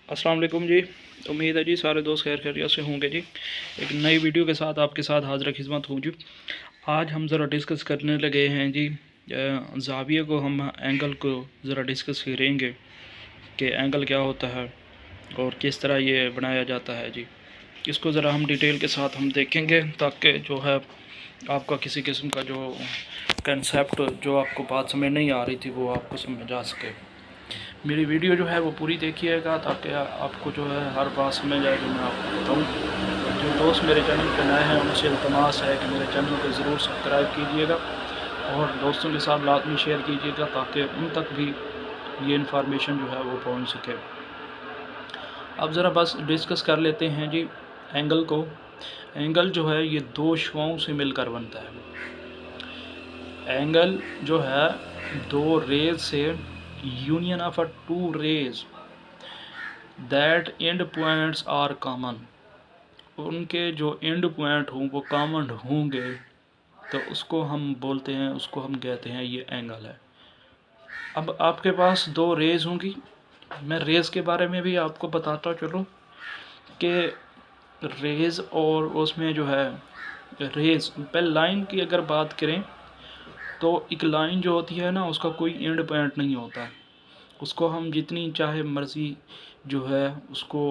अस्सलाम वालेकुम जी। उम्मीद है जी सारे दोस्त खैर खैरियत से होंगे जी। एक नई वीडियो के साथ आपके साथ हाज़िर खिदमत हूँ जी। आज हम ज़रा डिस्कस करने लगे हैं जी ज़ाविये को, हम एंगल को ज़रा डिस्कस करेंगे कि एंगल क्या होता है और किस तरह ये बनाया जाता है जी। इसको ज़रा हम डिटेल के साथ हम देखेंगे ताकि जो है आपका किसी किस्म का जो कंसेप्ट जो आपको बात समझ नहीं आ रही थी वो आपको समझ आ सके। मेरी वीडियो जो है वो पूरी देखिएगा ताकि आपको जो है हर बात समझ आए जो मैं आपको बताऊँ। जो दोस्त मेरे चैनल पर नए हैं उनसे इल्तमास है कि मेरे चैनल को ज़रूर सब्सक्राइब कीजिएगा और दोस्तों के साथ लाजमी शेयर कीजिएगा ताकि उन तक भी ये इन्फॉर्मेशन जो है वो पहुँच सके। अब ज़रा बस डिस्कस कर लेते हैं जी एंगल को। एंगल जो है ये दो शुआओं से मिलकर बनता है। एंगल जो है दो रेज से union of two rays that end points are common, उनके जो एंड पॉइंट हों वो कॉमन होंगे तो उसको हम बोलते हैं, उसको हम कहते हैं ये एंगल है। अब आपके पास दो रेज होंगी, मैं रेज के बारे में भी आपको बताता चलूँ कि रेज और उसमें जो है रेज पहले लाइन की अगर बात करें तो एक लाइन जो होती है ना उसका कोई एंड पॉइंट नहीं होता। उसको हम जितनी चाहे मर्ज़ी जो है उसको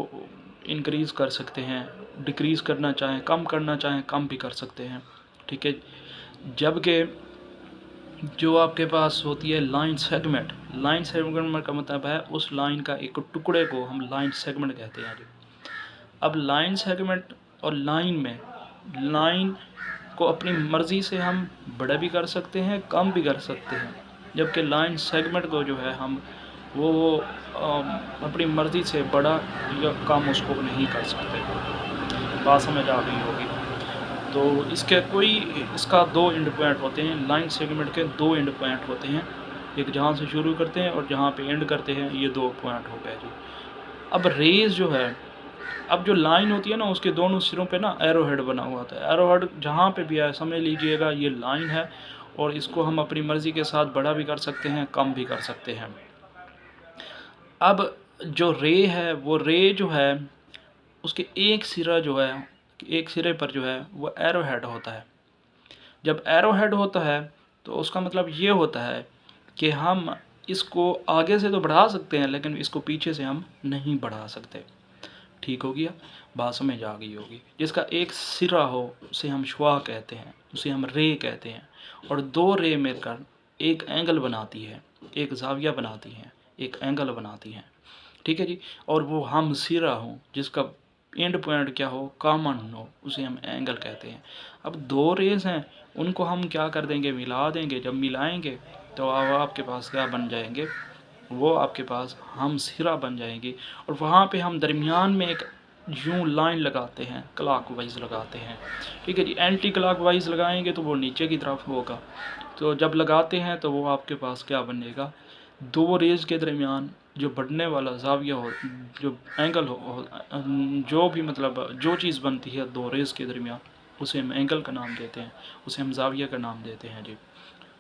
इंक्रीज़ कर सकते हैं, डिक्रीज़ करना चाहें, कम करना चाहें कम भी कर सकते हैं, ठीक है। जबकि जो आपके पास होती है लाइन सेगमेंट, लाइन सेगमेंट का मतलब है उस लाइन का एक टुकड़े को हम लाइन सेगमेंट कहते हैं जी। अब लाइन सेगमेंट और लाइन में लाइन को अपनी मर्ज़ी से हम बड़ा भी कर सकते हैं, कम भी कर सकते हैं, जबकि लाइन सेगमेंट को जो है हम वो अपनी मर्ज़ी से बड़ा या कम उसको नहीं कर सकते। बात समझ आ गई होगी। तो इसका दो एंड पॉइंट होते हैं। लाइन सेगमेंट के दो एंड पॉइंट होते हैं, एक जहाँ से शुरू करते हैं और जहाँ पे एंड करते हैं, ये दो पॉइंट हो गए जी। अब रेज जो है, अब जो लाइन होती है ना उसके दोनों सिरों पे ना एरो हेड बना हुआ था। एरो हेड जहाँ पे भी है समझ लीजिएगा ये लाइन है और इसको हम अपनी मर्ज़ी के साथ बड़ा भी कर सकते हैं, कम भी कर सकते हैं। अब जो रे है वो रे जो है उसके एक सिरा जो है, एक सिरे पर जो है वो एरो हेड होता है। जब एरो हेड होता है तो उसका मतलब ये होता है कि हम इसको आगे से तो बढ़ा सकते हैं लेकिन इसको पीछे से हम नहीं बढ़ा सकते। ठीक हो गया, बात समझ आ गई होगी। जिसका एक सिरा हो उसे हम शुआ कहते हैं, उसे हम रे कहते हैं, और दो रे मिलकर एक एंगल बनाती है, एक जाविया बनाती हैं, एक एंगल बनाती हैं, ठीक है जी। और वो हम सिरा हो जिसका एंड पॉइंट क्या हो, कॉमन हो, उसे हम एंगल कहते हैं। अब दो रेस हैं उनको हम क्या कर देंगे, मिला देंगे। जब मिलाएंगे तो अब आपके पास क्या बन जाएंगे, वो आपके पास हम सिरा बन जाएंगी। और वहाँ पे हम दरमियान में एक यूँ लाइन लगाते हैं, क्लॉक वाइज लगाते हैं, ठीक है जी। एंटी क्लॉक वाइज लगाएंगे तो वो नीचे की तरफ होगा। तो जब लगाते हैं तो वो आपके पास क्या बनेगा, दो रेज के दरमियान जो बढ़ने वाला जाविया हो, जो एंगल हो, जो भी मतलब जो चीज़ बनती है दो रेज के दरमियान, उसे हम एंगल का नाम देते हैं, उसे हम जाविया का नाम देते हैं जी।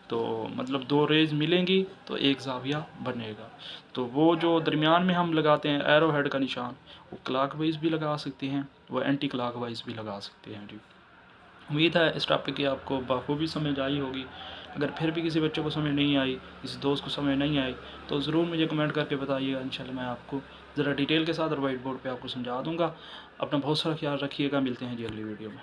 तो मतलब दो रेज मिलेंगी तो एक जाविया बनेगा। तो वो जो दरमियान में हम लगाते हैं एरो हेड का निशान, वो क्लॉक वाइज भी लगा सकते हैं, वो एंटी क्लॉक वाइज भी लगा सकते हैं जी। उम्मीद है इस टॉपिक की आपको बखूबी समझ आई होगी। अगर फिर भी किसी बच्चे को समझ नहीं आई, किसी दोस्त को समझ नहीं आई, तो ज़रूर मुझे कमेंट करके बताइएगा। इंशाल्लाह मैं आपको ज़रा डिटेल के साथ और वाइट बोर्ड पे आपको समझा दूँगा। अपना बहुत सारा ख्याल रखिएगा। मिलते हैं जी अगली वीडियो में।